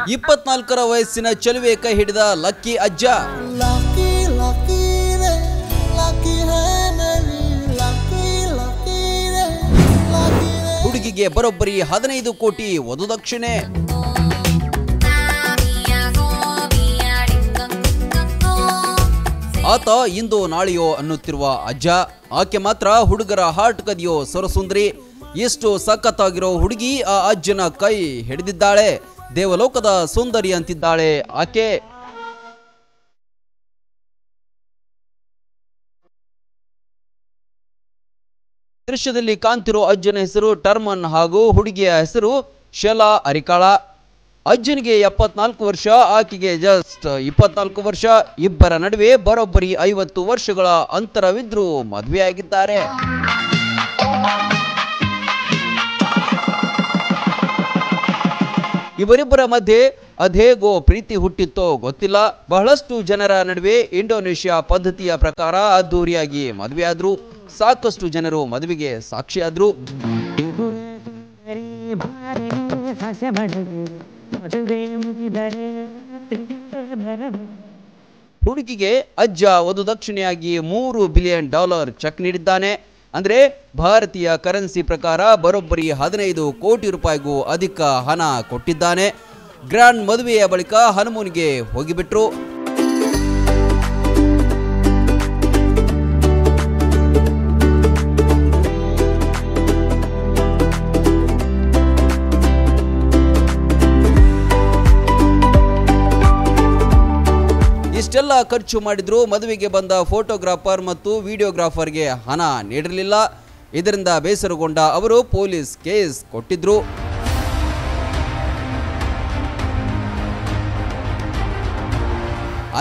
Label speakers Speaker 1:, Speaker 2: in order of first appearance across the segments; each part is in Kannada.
Speaker 1: 24ರ ವಯಸ್ಸಿನ ಚೆಲುವೆ ಕೈ ಹಿಡಿದ ಲಕ್ಕಿ ಅಜ್ಜ. ಹುಡುಗಿಗೆ ಬರೋಬ್ಬರಿ 15 ಕೋಟಿ ವಧುದಕ್ಷಿಣೆ. ಆತ ಇಂದು ನಾಳೆಯೋ ಅನ್ನುತ್ತಿರುವ ಅಜ್ಜ. ಆಕೆ ಮಾತ್ರ ಹುಡುಗರ ಹಾರ್ಟ್ ಕದಿಯೋ ಸರಸುಂದರಿ. ಎಷ್ಟು ಸಖತ್ತಾಗಿರೋ ಹುಡುಗಿ ಆ ಅಜ್ಜನ ಕೈ ಹಿಡಿದಿದ್ದಾಳೆ. ದೇವಲೋಕದ ಸುಂದರಿ ಅಂತಿದ್ದಾಳೆ ಆಕೆ. ದೃಶ್ಯದಲ್ಲಿ ಕಾಣ್ತಿರೋ ಅಜ್ಜನ ಹೆಸರು ಟರ್ಮನ್ ಹಾಗೂ ಹುಡುಗಿಯ ಹೆಸರು ಶೆಲಾ ಅರಿಕಾಳ. ಅಜ್ಜನಿಗೆ 74 ವರ್ಷ, ಆಕೆಗೆ ಜಸ್ಟ್ 24 ವರ್ಷ. ಇಬ್ಬರ ನಡುವೆ ಬರೋಬ್ಬರಿ 50 ವರ್ಷಗಳ ಅಂತರವಿದ್ರೂ ಮದುವೆಯಾಗಿದ್ದಾರೆ. ಇವರಿಬ್ಬರ ಮಧ್ಯೆ ಅದೇಗೋ ಪ್ರೀತಿ ಹುಟ್ಟಿತ್ತೋ ಗೊತ್ತಿಲ್ಲ. ಬಹಳಷ್ಟು ಜನರ ನಡುವೆ ಇಂಡೋನೇಷ್ಯಾ ಪದ್ಧತಿಯ ಪ್ರಕಾರ ಅದ್ದೂರಿಯಾಗಿ ಮದುವೆಯಾದ್ರು. ಸಾಕಷ್ಟು ಜನರು ಮದುವೆಗೆ ಸಾಕ್ಷಿಯಾದ್ರು. ಹುಡುಗಿಗೆ ಅಜ್ಜ ವಧುದಕ್ಷಿಣೆಯಾಗಿ $3 ಬಿಲಿಯನ್ ಚೆಕ್ ನೀಡಿದ್ದಾನೆ. ಅಂದ್ರೆ ಭಾರತೀಯ ಕರೆನ್ಸಿ ಪ್ರಕಾರ ಬರೋಬ್ಬರಿ 15 ಕೋಟಿ ರೂಪಾಯಿಗೂ ಅಧಿಕ ಹಣ ಕೊಟ್ಟಿದ್ದಾನೆ. ಗ್ರ್ಯಾಂಡ್ ಮದುವೆಯ ಬಳಿಕ ಹನುಮೂನ್ಗೆ ಹೋಗಿಬಿಟ್ರು. ಇಷ್ಟೆಲ್ಲ ಖರ್ಚು ಮಾಡಿದ್ರು ಮದುವೆಗೆ ಬಂದ ಫೋಟೋಗ್ರಾಫರ್ ಮತ್ತು ವಿಡಿಯೋಗ್ರಾಫರ್ಗೆ ಹಣ ನೀಡಿರಲಿಲ್ಲ. ಇದರಿಂದ ಬೇಸರಗೊಂಡ ಅವರು ಪೊಲೀಸ್ ಕೇಸ್ ಕೊಟ್ಟಿದ್ರು.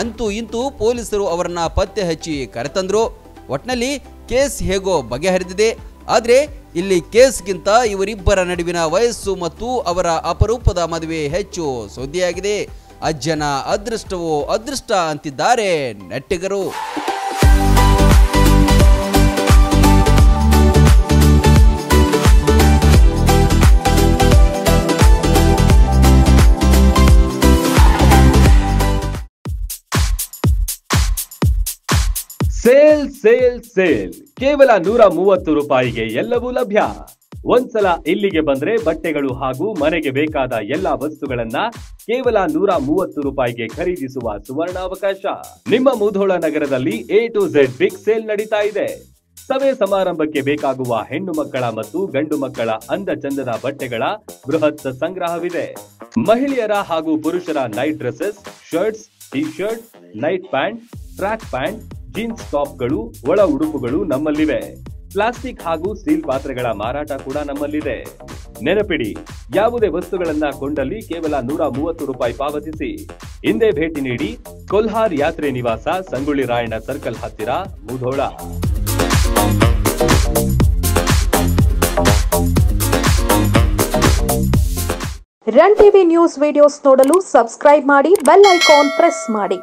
Speaker 1: ಅಂತೂ ಇಂತೂ ಪೊಲೀಸರು ಅವರನ್ನ ಪತ್ತೆ ಹಚ್ಚಿ ಕರೆತಂದ್ರು. ಒಟ್ನಲ್ಲಿ ಕೇಸ್ ಹೇಗೋ ಬಗೆಹರಿದಿದೆ. ಆದ್ರೆ ಇಲ್ಲಿ ಕೇಸ್ಗಿಂತ ಇವರಿಬ್ಬರ ನಡುವಿನ ವಯಸ್ಸು ಮತ್ತು ಅವರ ಅಪರೂಪದ ಮದುವೆ ಹೆಚ್ಚು ಸುದ್ದಿಯಾಗಿದೆ. ಅಜ್ಜನ ಅದೃಷ್ಟವೋ ಅದೃಷ್ಟ ಅಂತಿದ್ದಾರೆ ನೆಟ್ಟಿಗರು.
Speaker 2: ಸೇಲ್ ಸೇಲ್ ಸೇಲ್ ಕೇವಲ 130 ರೂಪಾಯಿಗೆ ಎಲ್ಲವೂ ಲಭ್ಯ. ಒಂದ್ಸಲ ಇಲ್ಲಿಗೆ ಬಂದ್ರೆ ಬಟ್ಟೆಗಳು ಹಾಗೂ ಮನೆಗೆ ಬೇಕಾದ ಎಲ್ಲಾ ವಸ್ತುಗಳನ್ನ ಕೇವಲ 130 ರೂಪಾಯಿಗೆ ಖರೀದಿಸುವ ಸುವರ್ಣಾವಕಾಶ. ನಿಮ್ಮ ಮುಧೋಳ ನಗರದಲ್ಲಿ A to Z big sale ನಡೀತಾ ಇದೆ. ಸಭೆ ಸಮಾರಂಭಕ್ಕೆ ಬೇಕಾಗುವ ಹೆಣ್ಣು ಮಕ್ಕಳ ಮತ್ತು ಗಂಡು ಮಕ್ಕಳ ಅಂದ ಚಂದದ ಬಟ್ಟೆಗಳ ಬೃಹತ್ ಸಂಗ್ರಹವಿದೆ. ಮಹಿಳೆಯರ ಹಾಗೂ ಪುರುಷರ night dresses, shirts, T shirt, night pant, track pant, jeans ಟಾಪ್ಗಳು, ಒಳ ಉಡುಪುಗಳು ನಮ್ಮಲ್ಲಿವೆ. ಪ್ಲಾಸ್ಟಿಕ್ ಹಾಗೂ ಸ್ಟೀಲ್ ಪಾತ್ರೆಗಳ ಮಾರಾಟ ಕೂಡ ನಮ್ಮಲ್ಲಿದೆ. ನೆನಪಿಡಿ, ಯಾವುದೇ ವಸ್ತುಗಳನ್ನ ಕೊಂಡಲ್ಲಿ ಕೇವಲ 130 ರೂಪಾಯಿ ಪಾವತಿಸಿ. ಹಿಂದೆ ಭೇಟಿ ನೀಡಿ. ಕೊಲ್ಹಾರ್ ಯಾತ್ರೆ ನಿವಾಸ, ಸಂಗೊಳ್ಳಿ ರಾಯಣ್ಣ ಸರ್ಕಲ್ ಹತ್ತಿರ, Mudhol.
Speaker 3: Run TV news videos ನೋಡಲು ಸಬ್ಸ್ಕ್ರೈಬ್ ಮಾಡಿ, ಬೆಲ್ ಐಕಾನ್ ಪ್ರೆಸ್ ಮಾಡಿ.